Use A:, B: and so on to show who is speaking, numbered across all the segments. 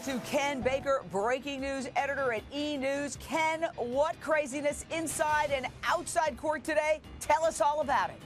A: to Ken Baker, breaking news editor at E! News. Ken, what craziness inside and outside court today? Tell us all about it.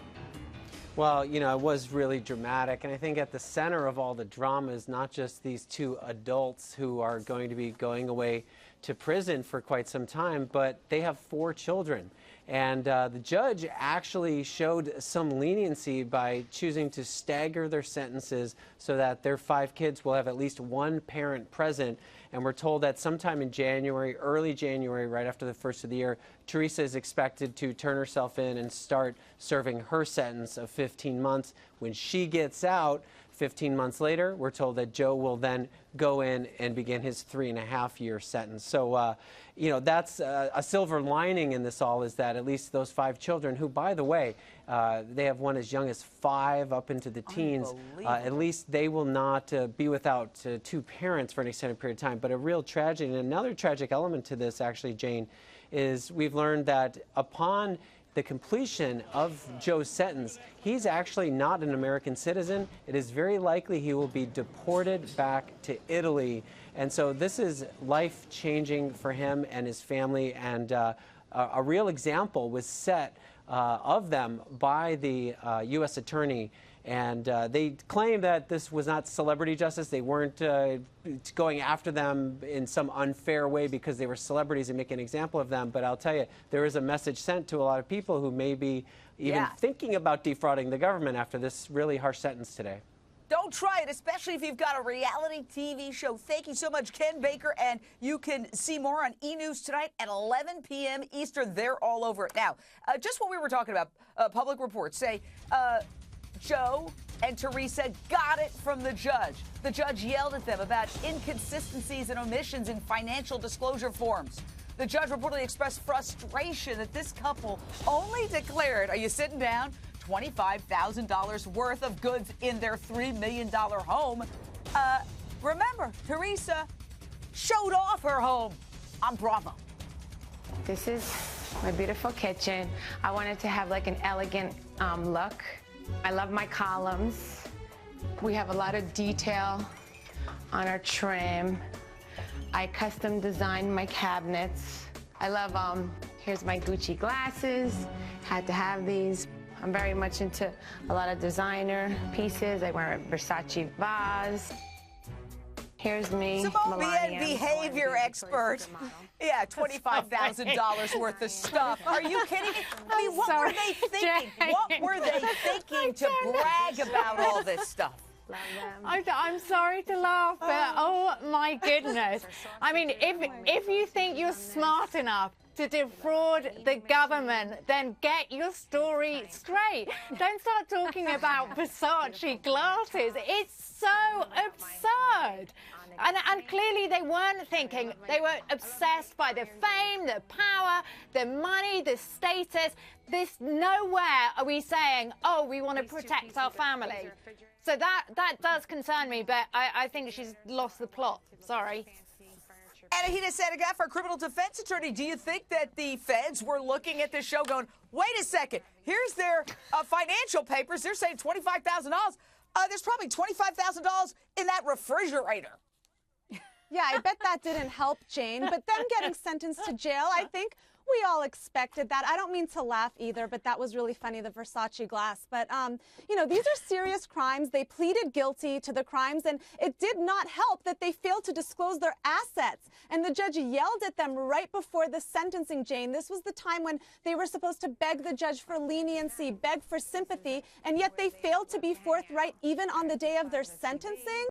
B: Well, you know, it was really dramatic, and I think at the center of all the drama is not just these two adults who are going to be going away to prison for quite some time, but they have 4 children. And the judge actually showed some leniency by choosing to stagger their sentences so that their 5 kids will have at least one parent present. And we're told that sometime in January, early January, right after the first of the year, Teresa is expected to turn herself in and start serving her sentence of 15 months. When she gets out, 15 months later, we're told that Joe will then go in and begin his 3.5-year sentence. So, you know, that's a silver lining in this all, is that at least those 5 children, who, by the way, they have one as young as 5 up into the teens, at least they will not be without 2 parents for an extended period of time. But a real tragedy, and another tragic element to this, actually, Jane, is we've learned that upon the completion of Joe's sentence, he's actually not an American citizen. It is very likely he will be deported back to Italy. And so this is life-changing for him and his family, and a real example was set of them by the U.S. attorney. And they claim that this was not celebrity justice. They weren't going after them in some unfair way because they were celebrities and making an example of them. But I'll tell you, there is a message sent to a lot of people who may be even thinking about defrauding the government after this really harsh sentence today.
A: Don't try it, especially if you've got a reality TV show. Thank you so much, Ken Baker. And you can see more on E! News tonight at 11 p.m. Eastern. They're all over it. Now, just what we were talking about, public reports say Joe and Teresa got it from the judge. The judge yelled at them about inconsistencies and omissions in financial disclosure forms. The judge reportedly expressed frustration that this couple only declared, are you sitting down, $25,000 worth of goods in their $3 million home. Remember, Teresa showed off her home on Bravo.
C: This is my beautiful kitchen. I wanted to have like an elegant look. I love my columns. We have a lot of detail on our trim. I custom designed my cabinets. I love, here's my Gucci glasses. Had to have these. I'm very much into a lot of designer pieces. I wear a Versace vase. Here's me,
A: Simone Bien, behavior expert. Yeah, $25,000 worth of stuff. Are you kidding me? I mean, what were they thinking? What were they thinking to brag about all this stuff?
D: I'm sorry to laugh, but oh my goodness. I mean, if you think you're smart enough to defraud the government, then get your story straight. Don't start talking about Versace glasses. It's so absurd. And clearly they weren't thinking. They were obsessed by the fame, the power, the money, the status. Nowhere are we saying, oh, we want to protect our family. So that does concern me, but I think she's lost the plot. Sorry.
A: Anahita Santagaff, our criminal defense attorney, do you think that the feds were looking at this show going, wait a second, here's their financial papers. They're saying $25,000. There's probably $25,000 in that refrigerator.
E: Yeah, I bet that didn't help, Jane. But them getting sentenced to jail, I think we all expected that. I don't mean to laugh either, but that was really funny, the Versace glass. But, you know, these are serious crimes. They pleaded guilty to the crimes, and it did not help that they failed to disclose their assets. And the judge yelled at them right before the sentencing, Jane. This was the time when they were supposed to beg the judge for leniency, beg for sympathy, and yet they failed to be forthright even on the day of their sentencing.